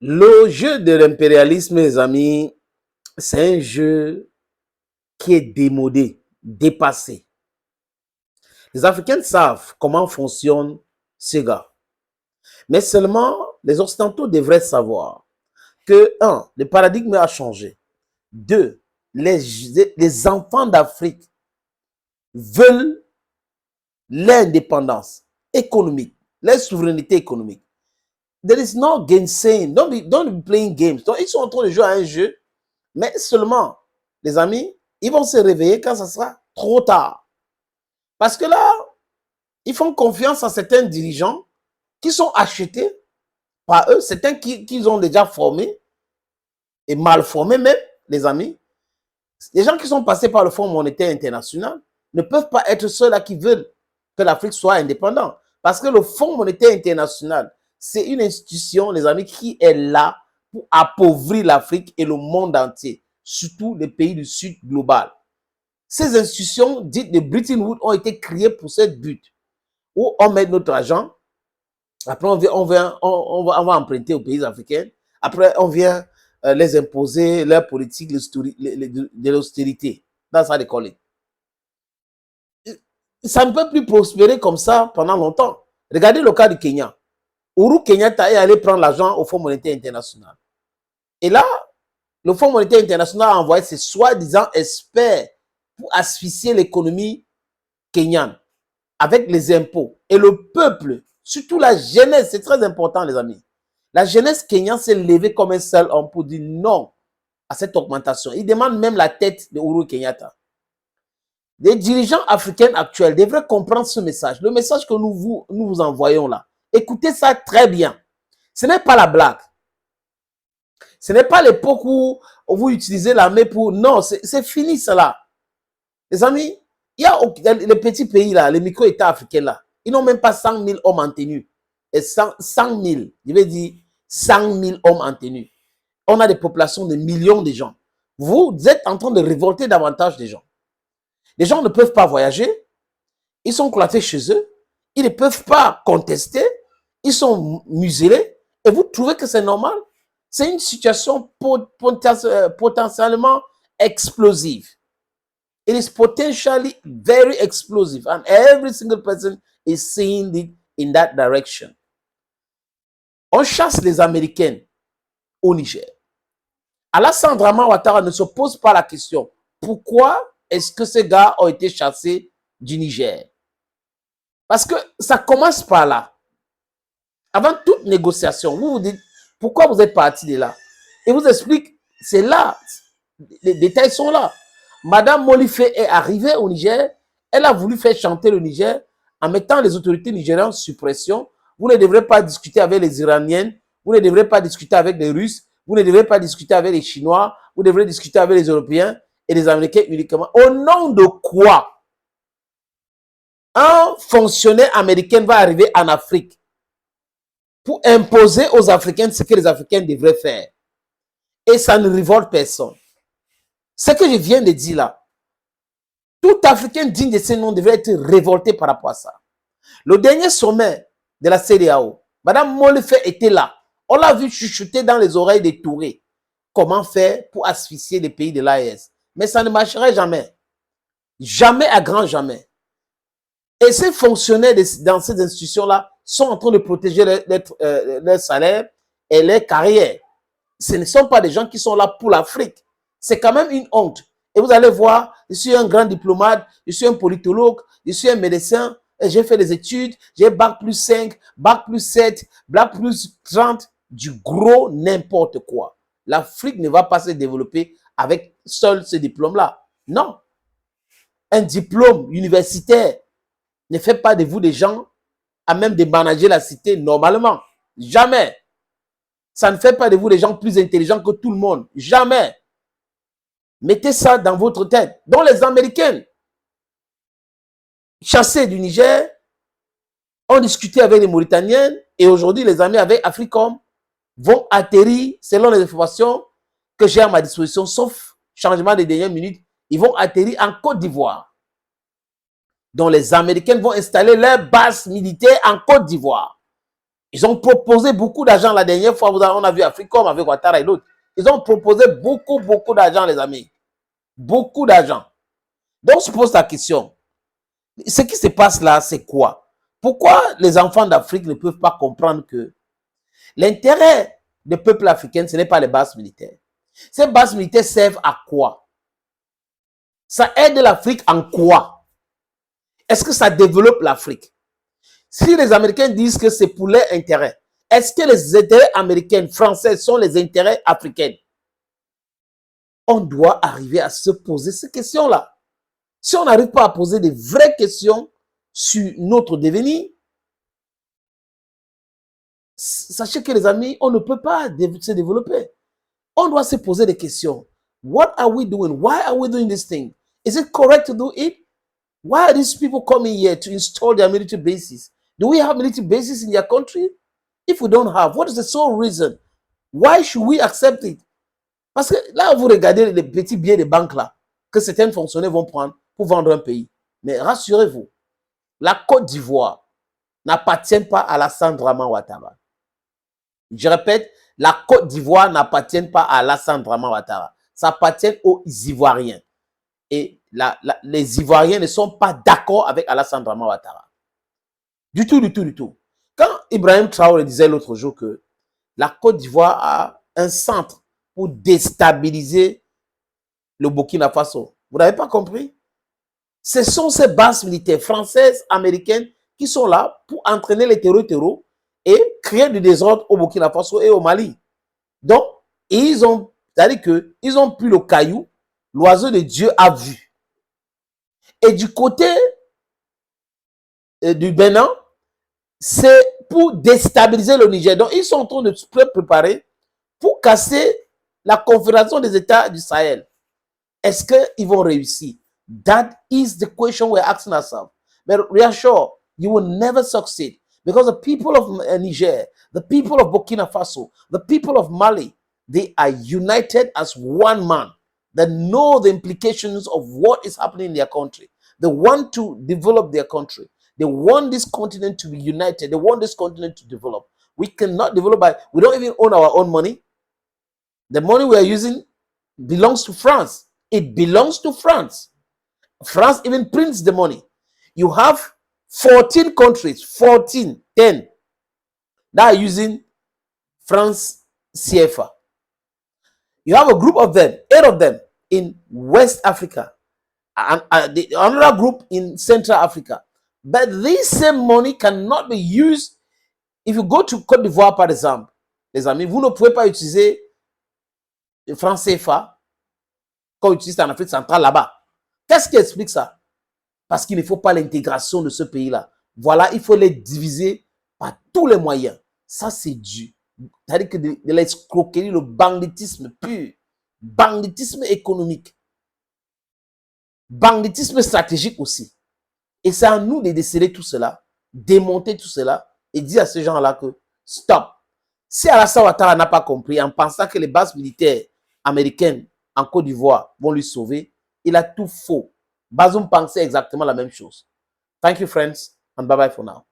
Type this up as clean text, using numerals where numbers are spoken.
Le jeu de l'impérialisme, les amis, c'est un jeu qui est démodé, dépassé. Les Africains savent comment fonctionne ce gars. Mais seulement, les Occidentaux devraient savoir que, un, le paradigme a changé. Deux, les enfants d'Afrique veulent l'indépendance économique, la souveraineté économique. There is no gainsaying. Don't be playing games. Donc, ils sont en train de jouer à un jeu, mais seulement, les amis, ils vont se réveiller quand ça sera trop tard. Parce que là, ils font confiance à certains dirigeants qui sont achetés par eux, certains qu'ils ont déjà formés, et mal formés même, les amis. Les gens qui sont passés par le Fonds monétaire international ne peuvent pas être ceux-là qui veulent que l'Afrique soit indépendante. Parce que le Fonds monétaire international, c'est une institution, les amis, qui est là pour appauvrir l'Afrique et le monde entier, surtout les pays du Sud global. Ces institutions dites de Bretton Woods ont été créées pour ce but, où on met notre argent, après on va emprunter aux pays africains, après on vient les imposer leur politique de l'austérité. Dans ça, décoller. Ça ne peut plus prospérer comme ça pendant longtemps. Regardez le cas du Kenya. Uhuru Kenyatta est allé prendre l'argent au Fonds monétaire international. Et là, le Fonds monétaire international a envoyé ses soi-disant experts pour asphyxier l'économie kenyane avec les impôts. Et le peuple, surtout la jeunesse, c'est très important, les amis. La jeunesse kenyane s'est levée comme un seul homme pour dire non à cette augmentation. Il demande même la tête de Uhuru Kenyatta. Les dirigeants africains actuels devraient comprendre ce message, le message que nous vous envoyons là. Écoutez ça très bien. Ce n'est pas la blague. Ce n'est pas l'époque où vous utilisez l'armée pour... Non, c'est fini cela. Les amis, il y a les petits pays là, les micro-États africains là, ils n'ont même pas 100 000 hommes en tenue. Et 100 000, je vais dire 100 000 hommes en tenue. On a des populations de millions de gens. Vous êtes en train de révolter davantage des gens. Les gens ne peuvent pas voyager. Ils sont cloîtrés chez eux. Ils ne peuvent pas contester. Ils sont muselés. Et vous trouvez que c'est normal? C'est une situation potentiellement explosive. It is potentially very explosive. And every single person is seeing it in that direction. On chasse les Américains au Niger. Alassane Dramane Ouattara ne se pose pas la question. Pourquoi est-ce que ces gars ont été chassés du Niger? Parce que ça commence par là. Avant toute négociation, vous vous dites, pourquoi vous êtes parti de là? Et vous explique, c'est là. Les détails sont là. Madame Molifé est arrivée au Niger. Elle a voulu faire chanter le Niger en mettant les autorités nigériennes sous pression. Vous ne devrez pas discuter avec les Iraniennes. Vous ne devrez pas discuter avec les Russes. Vous ne devrez pas discuter avec les Chinois. Vous devrez discuter avec les Européens et les Américains uniquement. Au nom de quoi un fonctionnaire américain va arriver en Afrique pour imposer aux Africains ce que les Africains devraient faire? Et ça ne révolte personne. Ce que je viens de dire là, tout Africain digne de ce nom devrait être révolté par rapport à ça. Le dernier sommet de la CEDEAO, Madame Molifé était là. On l'a vu chuchoter dans les oreilles des Tourés. Comment faire pour asphyxier les pays de l'AES? Mais ça ne marcherait jamais. Jamais à grand jamais. Et ces fonctionnaires dans ces institutions-là sont en train de protéger leur salaire et leur carrière. Ce ne sont pas des gens qui sont là pour l'Afrique. C'est quand même une honte. Et vous allez voir, je suis un grand diplomate, je suis un politologue, je suis un médecin, j'ai fait des études, j'ai bac plus 5, bac plus 7, bac plus 30, du gros n'importe quoi. L'Afrique ne va pas se développer avec seul ce diplôme-là. Non. Un diplôme universitaire ne fait pas de vous des gens à même de manager la cité normalement. Jamais. Ça ne fait pas de vous des gens plus intelligents que tout le monde. Jamais. Mettez ça dans votre tête. Donc les Américains, chassés du Niger, ont discuté avec les Mauritaniens et aujourd'hui les amis avec Africom vont atterrir, selon les informations que j'ai à ma disposition, sauf changement des dernières minutes, ils vont atterrir en Côte d'Ivoire. Donc les Américains vont installer leur base militaire en Côte d'Ivoire. Ils ont proposé beaucoup d'argent la dernière fois. On a vu Africom avec Ouattara et l'autre. Ils ont proposé beaucoup d'argent, les amis. Beaucoup d'argent. Donc, on se pose la question. Ce qui se passe là, c'est quoi? Pourquoi les enfants d'Afrique ne peuvent pas comprendre que l'intérêt des peuples africains, ce n'est pas les bases militaires. Ces bases militaires servent à quoi? Ça aide l'Afrique en quoi? Est-ce que ça développe l'Afrique? Si les Américains disent que c'est pour leur intérêt, est-ce que les intérêts américains, français sont les intérêts africains? On doit arriver à se poser ces questions-là. Si on n'arrive pas à poser des vraies questions sur notre devenir, sachez que les amis, on ne peut pas se développer. On doit se poser des questions. What are we doing? Why are we doing this thing? Is it correct to do it? Why are these people coming here to install their military bases? Do we have military bases in their country? If we don't have, what is the sole reason? Why should we accept it? Parce que là, vous regardez les petits billets de banque là, que certains fonctionnaires vont prendre pour vendre un pays. Mais rassurez-vous, la Côte d'Ivoire n'appartient pas à Alassane Draman Ouattara. Je répète, la Côte d'Ivoire n'appartient pas à Alassane Draman Ouattara. Ça appartient aux Ivoiriens. Et les Ivoiriens ne sont pas d'accord avec Alassane Draman Ouattara. Du tout. Quand Ibrahim Traoré disait l'autre jour que la Côte d'Ivoire a un centre pour déstabiliser le Burkina Faso, vous n'avez pas compris? Ce sont ces bases militaires françaises, américaines qui sont là pour entraîner les terroristes et créer du désordre au Burkina Faso et au Mali. Donc, ils ont, c'est-à-dire qu'ils ont pris le caillou, l'oiseau de Dieu a vu. Et du côté du Bénin, c'est pour déstabiliser le Niger. Donc, ils sont en train de se préparer pour casser la Confédération des États du Sahel. Est-ce qu'ils vont réussir? That is the question we're asking ourselves. But reassure, you will never succeed because the people of Niger, the people of Burkina Faso, the people of Mali, they are united as one man. They know the implications of what is happening in their country. They want to develop their country. They want this continent to be united. They want this continent to develop. We cannot develop we don't even own our own money. The money we are using belongs to France. It belongs to France. France even prints the money. You have 14 countries, 10, that are using France CFA. You have a group of them, 8 of them in West Africa, and another group in Central Africa. But this same money cannot be used. If you go to Côte d'Ivoire, par exemple, les amis, vous ne pouvez pas utiliser le franc CFA comme utilise en Afrique centrale là-bas. Qu'est-ce qui explique ça? Parce qu'il ne faut pas l'intégration de ce pays-là. Voilà, il faut les diviser par tous les moyens. Ça, c'est dû. C'est-à-dire que de l'escroquerie, le banditisme pur, banditisme économique, banditisme stratégique aussi. Et c'est à nous de déceler tout cela, démonter tout cela et dire à ces gens-là que stop. Si Alassane Ouattara n'a pas compris en pensant que les bases militaires américaines en Côte d'Ivoire vont lui sauver, il a tout faux. Bazoum pensait exactement la même chose. Thank you, friends, and bye-bye for now.